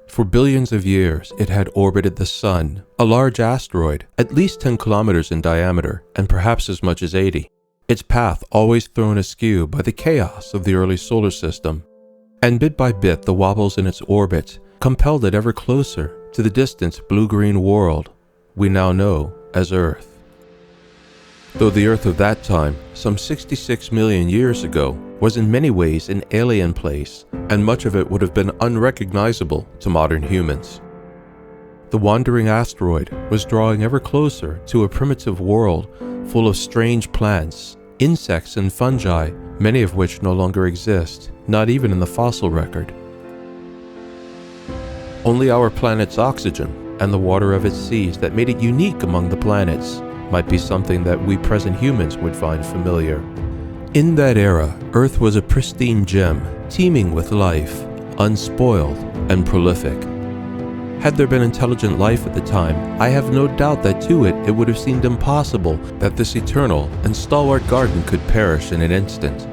For billions of years, it had orbited the Sun, a large asteroid, at least 10 kilometers in diameter, and perhaps as much as 80. Its path always thrown askew by the chaos of the early solar system. And bit by bit, the wobbles in its orbit compelled it ever closer to the distant blue-green world we now know as Earth. Though the Earth of that time, some 66 million years ago, was in many ways an alien place, and much of it would have been unrecognizable to modern humans. The wandering asteroid was drawing ever closer to a primitive world full of strange plants, insects, and fungi, many of which no longer exist, not even in the fossil record. Only our planet's oxygen and the water of its seas that made it unique among the planets might be something that we present humans would find familiar. In that era, Earth was a pristine gem, teeming with life, unspoiled and prolific. Had there been intelligent life at the time, I have no doubt that to it would have seemed impossible that this eternal and stalwart garden could perish in an instant.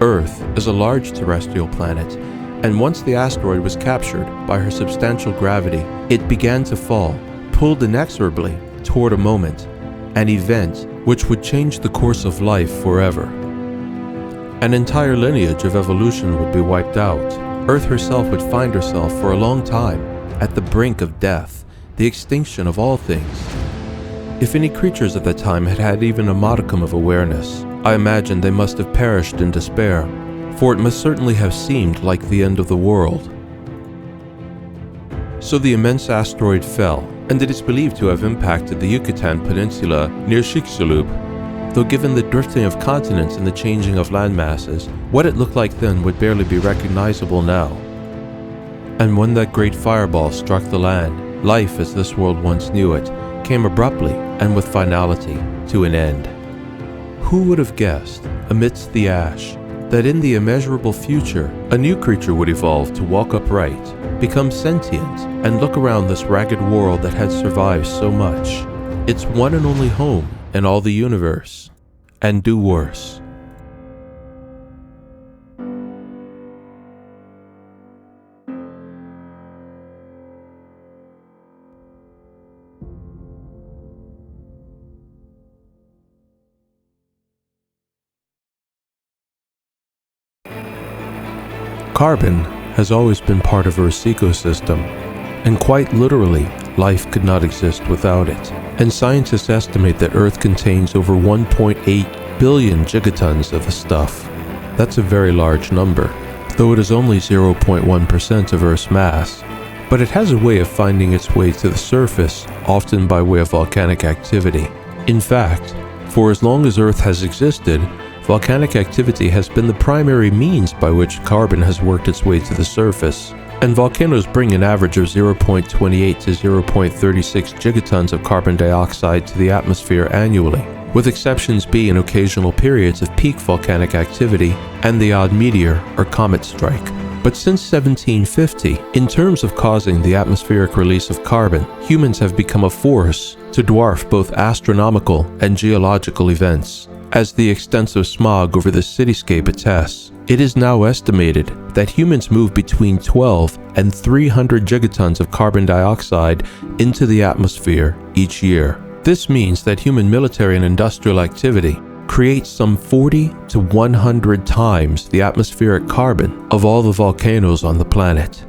Earth is a large terrestrial planet, and once the asteroid was captured by her substantial gravity, it began to fall, pulled inexorably toward a moment, an event which would change the course of life forever. An entire lineage of evolution would be wiped out. Earth herself would find herself for a long time at the brink of death, the extinction of all things. If any creatures at that time had had even a modicum of awareness, I imagine they must have perished in despair, for it must certainly have seemed like the end of the world. So the immense asteroid fell, and it is believed to have impacted the Yucatan Peninsula near Chicxulub, though given the drifting of continents and the changing of land masses, what it looked like then would barely be recognizable now. And when that great fireball struck the land, life as this world once knew it came abruptly and with finality to an end. Who would have guessed, amidst the ash, that in the immeasurable future, a new creature would evolve to walk upright, become sentient, and look around this ragged world that had survived so much, its one and only home in all the universe, and do worse. Carbon has always been part of Earth's ecosystem, and quite literally, life could not exist without it. And scientists estimate that Earth contains over 1.8 billion gigatons of the stuff. That's a very large number, though it is only 0.1% of Earth's mass. But it has a way of finding its way to the surface, often by way of volcanic activity. In fact, for as long as Earth has existed, volcanic activity has been the primary means by which carbon has worked its way to the surface, and volcanoes bring an average of 0.28 to 0.36 gigatons of carbon dioxide to the atmosphere annually, with exceptions being occasional periods of peak volcanic activity and the odd meteor or comet strike. But since 1750, in terms of causing the atmospheric release of carbon, humans have become a force to dwarf both astronomical and geological events. As the extensive smog over the cityscape attests, it is now estimated that humans move between 12 and 300 gigatons of carbon dioxide into the atmosphere each year. This means that human military and industrial activity creates some 40 to 100 times the atmospheric carbon of all the volcanoes on the planet.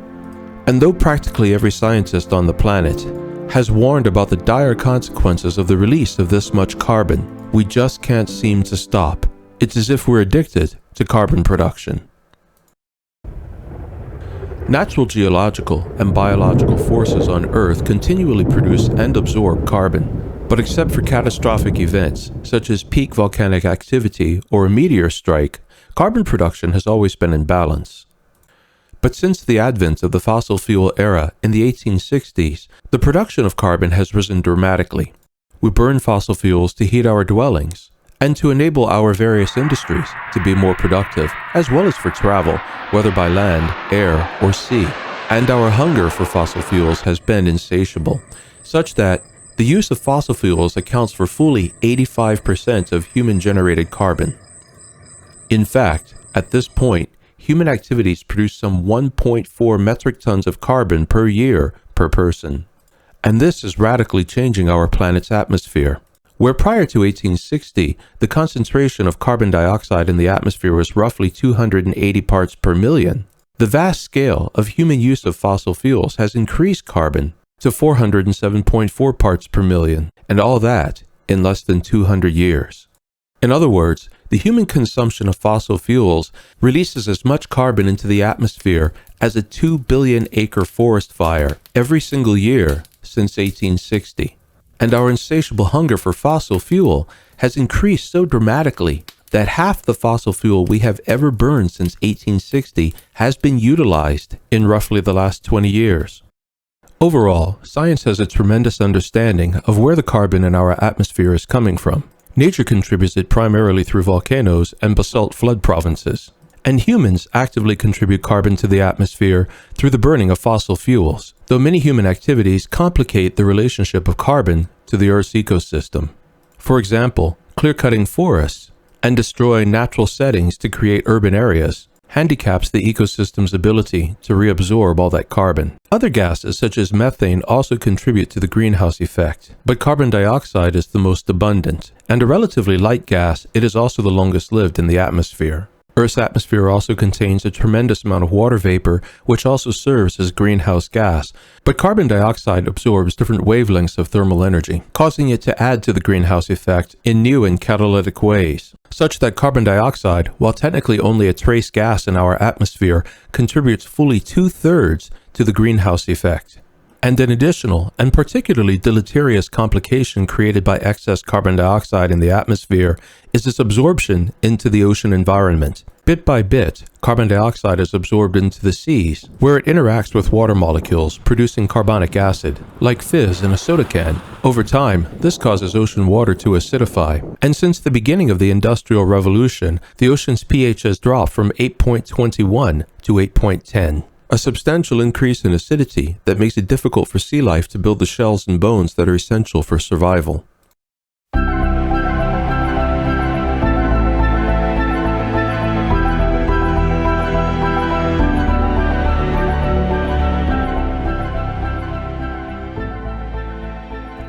And though practically every scientist on the planet has warned about the dire consequences of the release of this much carbon, we just can't seem to stop. It's as if we're addicted to carbon production. Natural geological and biological forces on Earth continually produce and absorb carbon. But except for catastrophic events, such as peak volcanic activity or a meteor strike, carbon production has always been in balance. But since the advent of the fossil fuel era in the 1860s, the production of carbon has risen dramatically. We burn fossil fuels to heat our dwellings, and to enable our various industries to be more productive, as well as for travel, whether by land, air, or sea. And our hunger for fossil fuels has been insatiable, such that the use of fossil fuels accounts for fully 85% of human-generated carbon. In fact, at this point, human activities produce some 1.4 metric tons of carbon per year per person. And this is radically changing our planet's atmosphere. Where prior to 1860, the concentration of carbon dioxide in the atmosphere was roughly 280 parts per million, the vast scale of human use of fossil fuels has increased carbon to 407.4 parts per million, and all that in less than 200 years. In other words, the human consumption of fossil fuels releases as much carbon into the atmosphere as a 2 billion acre forest fire every single year since 1860. And our insatiable hunger for fossil fuel has increased so dramatically that half the fossil fuel we have ever burned since 1860 has been utilized in roughly the last 20 years. Overall, science has a tremendous understanding of where the carbon in our atmosphere is coming from. Nature contributes it primarily through volcanoes and basalt flood provinces, and humans actively contribute carbon to the atmosphere through the burning of fossil fuels, though many human activities complicate the relationship of carbon to the Earth's ecosystem. For example, clear-cutting forests and destroying natural settings to create urban areas handicaps the ecosystem's ability to reabsorb all that carbon. Other gases such as methane also contribute to the greenhouse effect, but carbon dioxide is the most abundant, and a relatively light gas, it is also the longest lived in the atmosphere. Earth's atmosphere also contains a tremendous amount of water vapor, which also serves as greenhouse gas, but carbon dioxide absorbs different wavelengths of thermal energy, causing it to add to the greenhouse effect in new and catalytic ways, such that carbon dioxide, while technically only a trace gas in our atmosphere, contributes fully 2/3 to the greenhouse effect. And an additional and particularly deleterious complication created by excess carbon dioxide in the atmosphere is its absorption into the ocean environment. Bit by bit, carbon dioxide is absorbed into the seas, where it interacts with water molecules, producing carbonic acid, like fizz in a soda can. Over time, this causes ocean water to acidify, and since the beginning of the Industrial Revolution, the ocean's pH has dropped from 8.21 to 8.10. A substantial increase in acidity that makes it difficult for sea life to build the shells and bones that are essential for survival.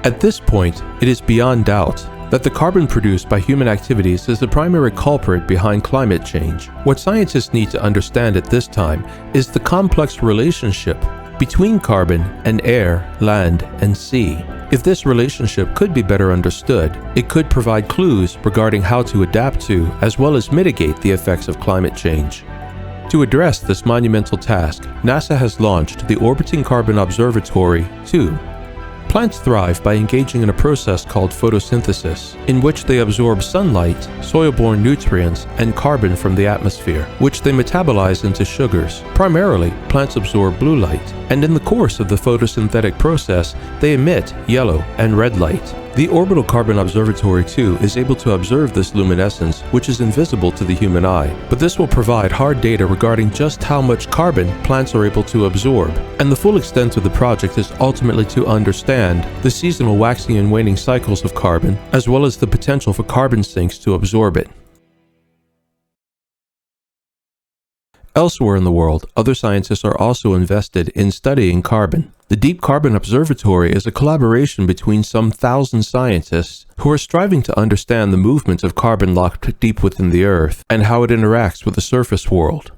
At this point, it is beyond doubt that the carbon produced by human activities is the primary culprit behind climate change. What scientists need to understand at this time is the complex relationship between carbon and air, land, and sea. If this relationship could be better understood, it could provide clues regarding how to adapt to as well as mitigate the effects of climate change. To address this monumental task, NASA has launched the Orbiting Carbon Observatory 2. Plants thrive by engaging in a process called photosynthesis, in which they absorb sunlight, soil-borne nutrients, and carbon from the atmosphere, which they metabolize into sugars. Primarily, plants absorb blue light, and in the course of the photosynthetic process, they emit yellow and red light. The Orbital Carbon Observatory 2 is able to observe this luminescence, which is invisible to the human eye, but this will provide hard data regarding just how much carbon plants are able to absorb, and the full extent of the project is ultimately to understand the seasonal waxing and waning cycles of carbon, as well as the potential for carbon sinks to absorb it. Elsewhere in the world, other scientists are also invested in studying carbon. The Deep Carbon Observatory is a collaboration between some 1,000 scientists who are striving to understand the movement of carbon locked deep within the Earth and how it interacts with the surface world.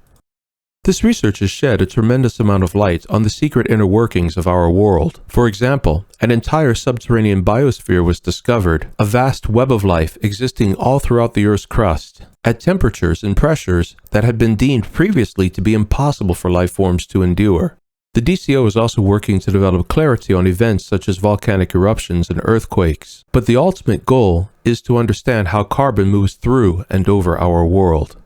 This research has shed a tremendous amount of light on the secret inner workings of our world. For example, an entire subterranean biosphere was discovered, a vast web of life existing all throughout the Earth's crust, at temperatures and pressures that had been deemed previously to be impossible for life forms to endure. The DCO is also working to develop clarity on events such as volcanic eruptions and earthquakes, but the ultimate goal is to understand how carbon moves through and over our world.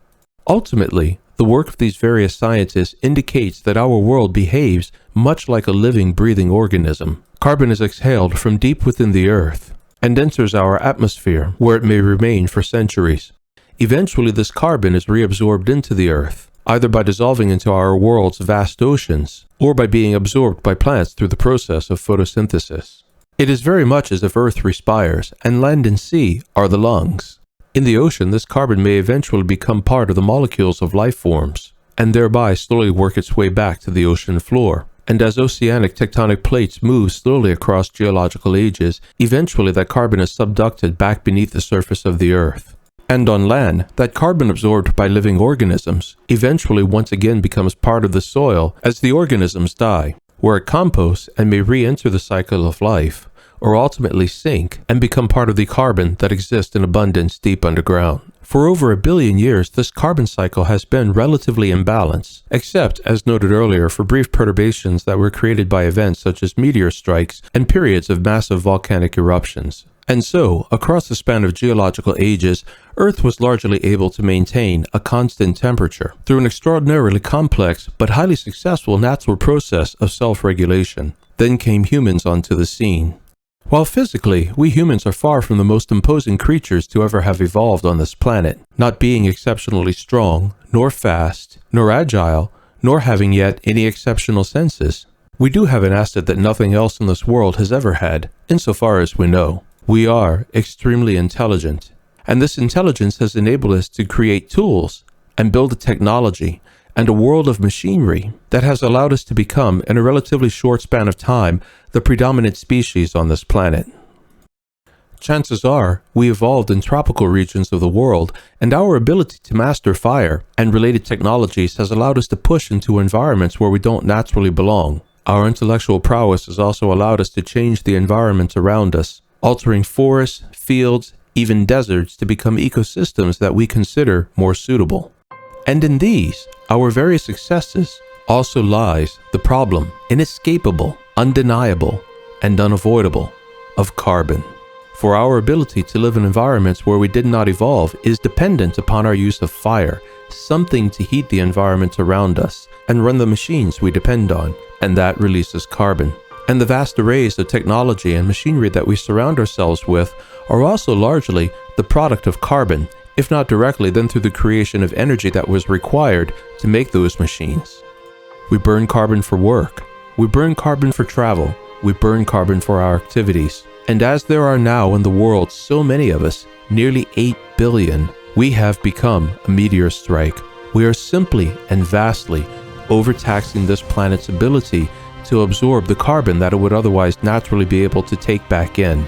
Ultimately, the work of these various scientists indicates that our world behaves much like a living, breathing organism. Carbon is exhaled from deep within the Earth and enters our atmosphere, where it may remain for centuries. Eventually, this carbon is reabsorbed into the Earth, either by dissolving into our world's vast oceans, or by being absorbed by plants through the process of photosynthesis. It is very much as if Earth respires, and land and sea are the lungs. In the ocean, this carbon may eventually become part of the molecules of life forms. and thereby slowly work its way back to the ocean floor. And as oceanic tectonic plates move slowly across geological ages, eventually that carbon is subducted back beneath the surface of the Earth. And on land, that carbon absorbed by living organisms eventually once again becomes part of the soil as the organisms die, where it composts and may re-enter the cycle of life, or ultimately sink and become part of the carbon that exists in abundance deep underground. For over 1 billion years, this carbon cycle has been relatively in balance, except, as noted earlier, for brief perturbations that were created by events such as meteor strikes and periods of massive volcanic eruptions. And so, across the span of geological ages, Earth was largely able to maintain a constant temperature through an extraordinarily complex but highly successful natural process of self-regulation. Then came humans onto the scene. While physically, we humans are far from the most imposing creatures to ever have evolved on this planet, not being exceptionally strong, nor fast, nor agile, nor having yet any exceptional senses. We do have an asset that nothing else in this world has ever had, insofar as we know. We are extremely intelligent, and this intelligence has enabled us to create tools and build a technology and a world of machinery that has allowed us to become, in a relatively short span of time, the predominant species on this planet. Chances are, we evolved in tropical regions of the world, and our ability to master fire and related technologies has allowed us to push into environments where we don't naturally belong. Our intellectual prowess has also allowed us to change the environment around us, altering forests, fields, even deserts to become ecosystems that we consider more suitable. And in these, our various successes, also lies the problem, inescapable, undeniable, and unavoidable, of carbon. For our ability to live in environments where we did not evolve is dependent upon our use of fire, something to heat the environment around us, and run the machines we depend on, and that releases carbon. And the vast arrays of technology and machinery that we surround ourselves with are also largely the product of carbon, if not directly, then through the creation of energy that was required to make those machines. We burn carbon for work. We burn carbon for travel. We burn carbon for our activities. And as there are now in the world so many of us, nearly 8 billion, we have become a meteor strike. We are simply and vastly overtaxing this planet's ability to absorb the carbon that it would otherwise naturally be able to take back in.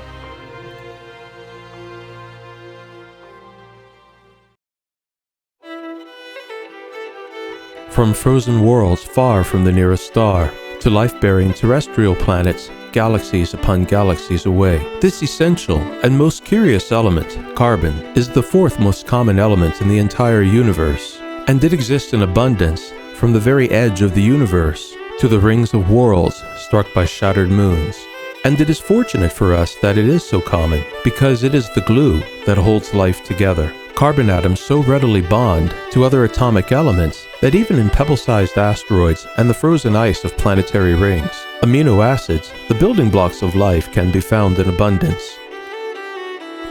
From frozen worlds far from the nearest star, to life-bearing terrestrial planets, galaxies upon galaxies away. This essential and most curious element, carbon, is the fourth most common element in the entire universe, and it exists in abundance from the very edge of the universe to the rings of worlds struck by shattered moons. And it is fortunate for us that it is so common, because it is the glue that holds life together. Carbon atoms so readily bond to other atomic elements that even in pebble-sized asteroids and the frozen ice of planetary rings, amino acids, the building blocks of life, can be found in abundance.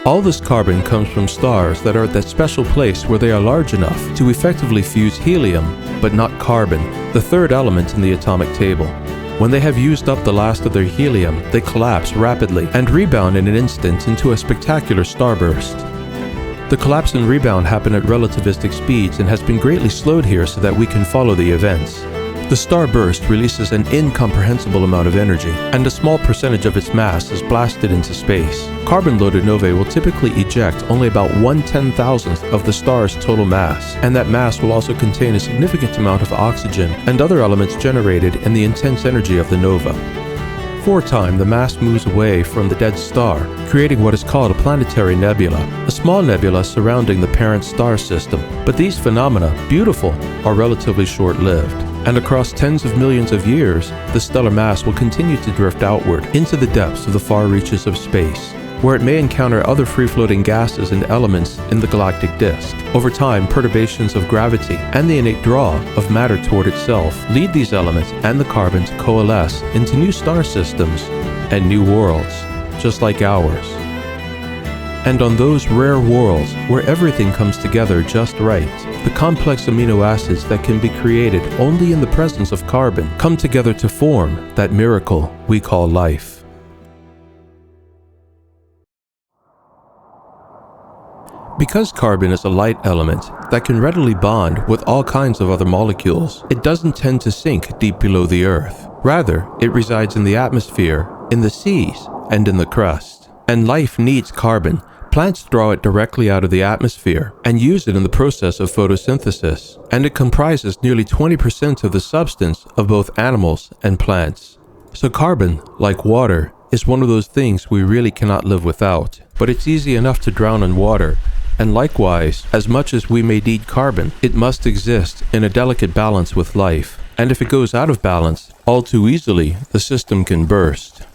All this carbon comes from stars that are at that special place where they are large enough to effectively fuse helium, but not carbon, the third element in the atomic table. When they have used up the last of their helium, they collapse rapidly and rebound in an instant into a spectacular starburst. The collapse and rebound happen at relativistic speeds and has been greatly slowed here so that we can follow the events. The starburst releases an incomprehensible amount of energy, and a small percentage of its mass is blasted into space. Carbon-loaded novae will typically eject only about 1/10,000th of the star's total mass, and that mass will also contain a significant amount of oxygen and other elements generated in the intense energy of the nova. For a time, the mass moves away from the dead star, creating what is called a planetary nebula, a small nebula surrounding the parent star system. But these phenomena, beautiful, are relatively short-lived. And across tens of millions of years, the stellar mass will continue to drift outward into the depths of the far reaches of space, where it may encounter other free-floating gases and elements in the galactic disk. Over time, perturbations of gravity and the innate draw of matter toward itself lead these elements and the carbon to coalesce into new star systems and new worlds, just like ours. And on those rare worlds where everything comes together just right, the complex amino acids that can be created only in the presence of carbon come together to form that miracle we call life. Because carbon is a light element that can readily bond with all kinds of other molecules, it doesn't tend to sink deep below the Earth. Rather, it resides in the atmosphere, in the seas, and in the crust. And life needs carbon. Plants draw it directly out of the atmosphere and use it in the process of photosynthesis, and it comprises nearly 20% of the substance of both animals and plants. So carbon, like water, is one of those things we really cannot live without. But it's easy enough to drown in water, and likewise, as much as we may need carbon, it must exist in a delicate balance with life. And if it goes out of balance, all too easily, the system can burst.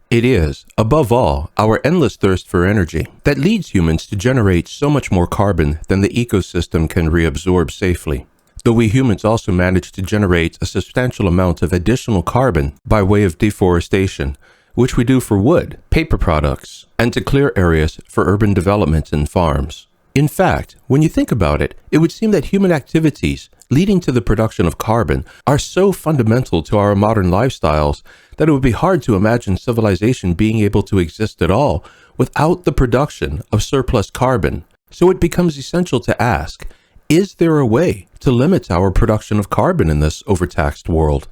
It is, above all, our endless thirst for energy that leads humans to generate so much more carbon than the ecosystem can reabsorb safely. Though we humans also manage to generate a substantial amount of additional carbon by way of deforestation, which we do for wood, paper products, and to clear areas for urban development and farms. In fact, when you think about it, it would seem that human activities leading to the production of carbon are so fundamental to our modern lifestyles that it would be hard to imagine civilization being able to exist at all without the production of surplus carbon. So it becomes essential to ask, is there a way to limit our production of carbon in this overtaxed world?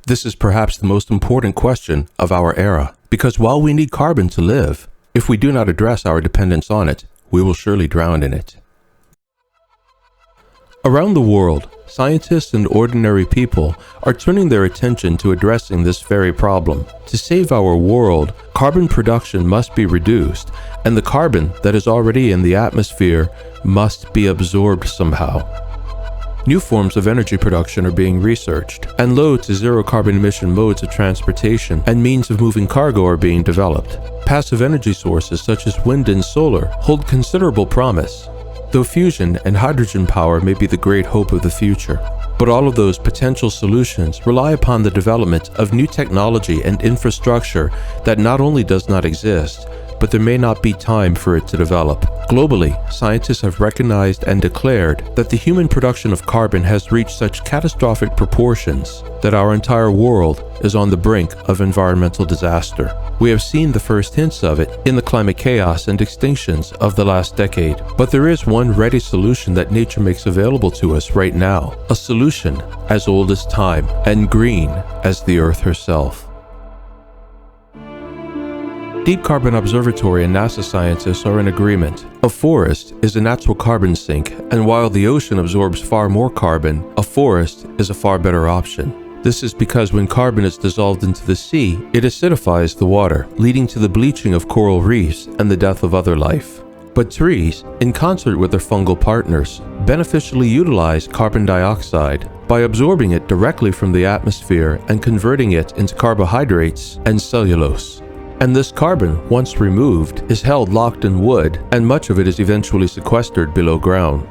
This is perhaps the most important question of our era, because while we need carbon to live, if we do not address our dependence on it, we will surely drown in it. Around the world, scientists and ordinary people are turning their attention to addressing this very problem. To save our world, carbon production must be reduced, and the carbon that is already in the atmosphere must be absorbed somehow. New forms of energy production are being researched, and low to zero carbon emission modes of transportation and means of moving cargo are being developed. Passive energy sources such as wind and solar hold considerable promise, though fusion and hydrogen power may be the great hope of the future. But all of those potential solutions rely upon the development of new technology and infrastructure that not only does not exist, but there may not be time for it to develop. Globally, scientists have recognized and declared that the human production of carbon has reached such catastrophic proportions that our entire world is on the brink of environmental disaster. We have seen the first hints of it in the climate chaos and extinctions of the last decade. But there is one ready solution that nature makes available to us right now, a solution as old as time and green as the earth herself. Deep Carbon Observatory and NASA scientists are in agreement. A forest is a natural carbon sink, and while the ocean absorbs far more carbon, a forest is a far better option. This is because when carbon is dissolved into the sea, it acidifies the water, leading to the bleaching of coral reefs and the death of other life. But trees, in concert with their fungal partners, beneficially utilize carbon dioxide by absorbing it directly from the atmosphere and converting it into carbohydrates and cellulose. And this carbon, once removed, is held locked in wood, and much of it is eventually sequestered below ground.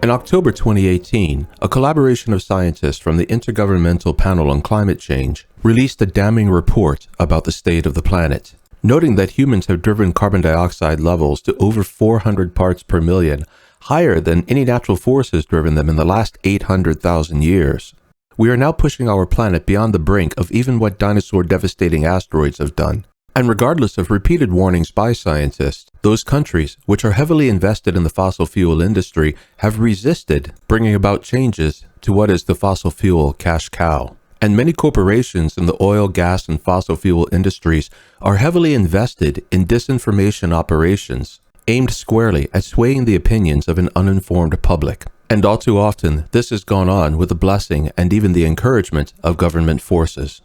In October 2018, a collaboration of scientists from the Intergovernmental Panel on Climate Change released a damning report about the state of the planet, noting that humans have driven carbon dioxide levels to over 400 parts per million, higher than any natural force has driven them in the last 800,000 years. We are now pushing our planet beyond the brink of even what dinosaur-devastating asteroids have done. And regardless of repeated warnings by scientists, those countries which are heavily invested in the fossil fuel industry have resisted bringing about changes to what is the fossil fuel cash cow. And many corporations in the oil, gas, and fossil fuel industries are heavily invested in disinformation operations aimed squarely at swaying the opinions of an uninformed public. And all too often, this has gone on with the blessing and even the encouragement of government forces.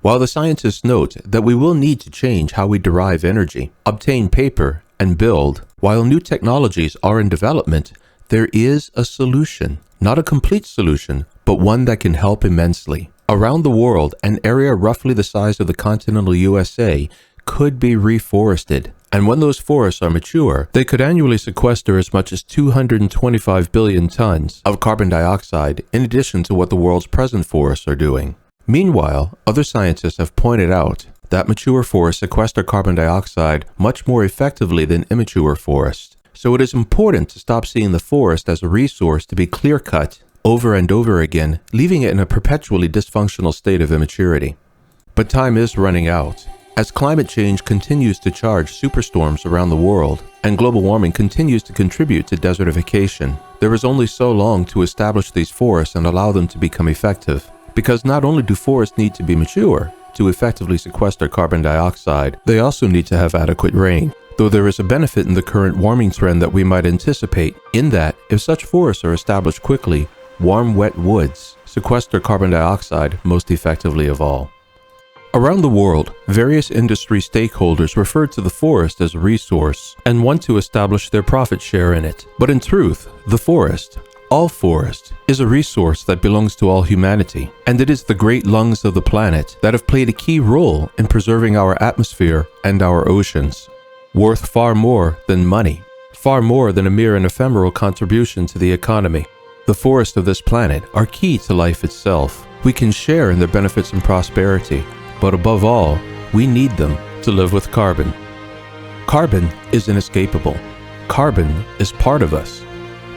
While the scientists note that we will need to change how we derive energy, obtain paper, and build, while new technologies are in development, there is a solution. Not a complete solution, but one that can help immensely. Around the world, an area roughly the size of the continental USA could be reforested. And when those forests are mature, they could annually sequester as much as 225 billion tons of carbon dioxide in addition to what the world's present forests are doing. Meanwhile, other scientists have pointed out that mature forests sequester carbon dioxide much more effectively than immature forests. So it is important to stop seeing the forest as a resource to be clear-cut over and over again, leaving it in a perpetually dysfunctional state of immaturity. But time is running out, As climate change continues to charge superstorms around the world, and global warming continues to contribute to desertification, there is only so long to establish these forests and allow them to become effective. Because not only do forests need to be mature to effectively sequester carbon dioxide, they also need to have adequate rain. Though there is a benefit in the current warming trend that we might anticipate, in that if such forests are established quickly, warm, wet woods sequester carbon dioxide most effectively of all. Around the world, various industry stakeholders refer to the forest as a resource and want to establish their profit share in it. But in truth, the forest, all forest, is a resource that belongs to all humanity, and it is the great lungs of the planet that have played a key role in preserving our atmosphere and our oceans. Worth far more than money, far more than a mere and ephemeral contribution to the economy. The forests of this planet are key to life itself. We can share in their benefits and prosperity, but above all, we need them to live with carbon. Carbon is inescapable. Carbon is part of us.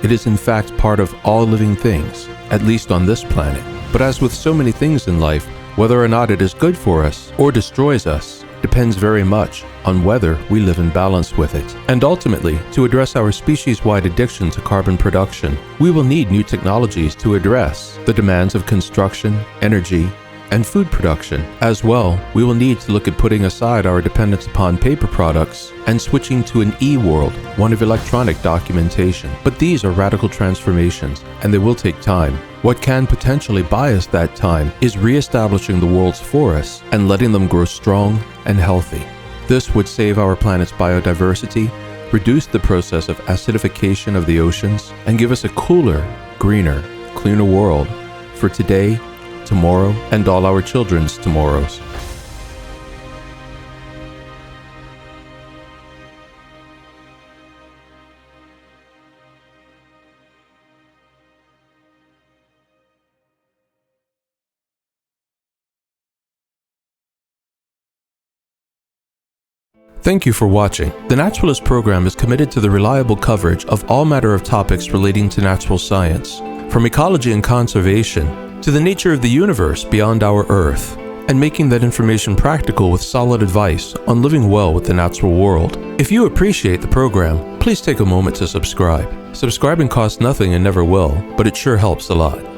It is in fact part of all living things, at least on this planet. But as with so many things in life, whether or not it is good for us or destroys us depends very much on whether we live in balance with it. And ultimately, to address our species-wide addiction to carbon production, we will need new technologies to address the demands of construction, energy, and food production. As well, we will need to look at putting aside our dependence upon paper products and switching to an e-world, one of electronic documentation. But these are radical transformations, and they will take time. What can potentially buy us that time is re-establishing the world's forests and letting them grow strong and healthy. This would save our planet's biodiversity, reduce the process of acidification of the oceans, and give us a cooler, greener, cleaner world for today, tomorrow, and all our children's tomorrows. Thank you for watching. The Naturalist program is committed to the reliable coverage of all matter of topics relating to natural science, from ecology and conservation to the nature of the universe beyond our Earth, and making that information practical with solid advice on living well with the natural world. If you appreciate the program, please take a moment to subscribe. Subscribing costs nothing and never will, but it sure helps a lot.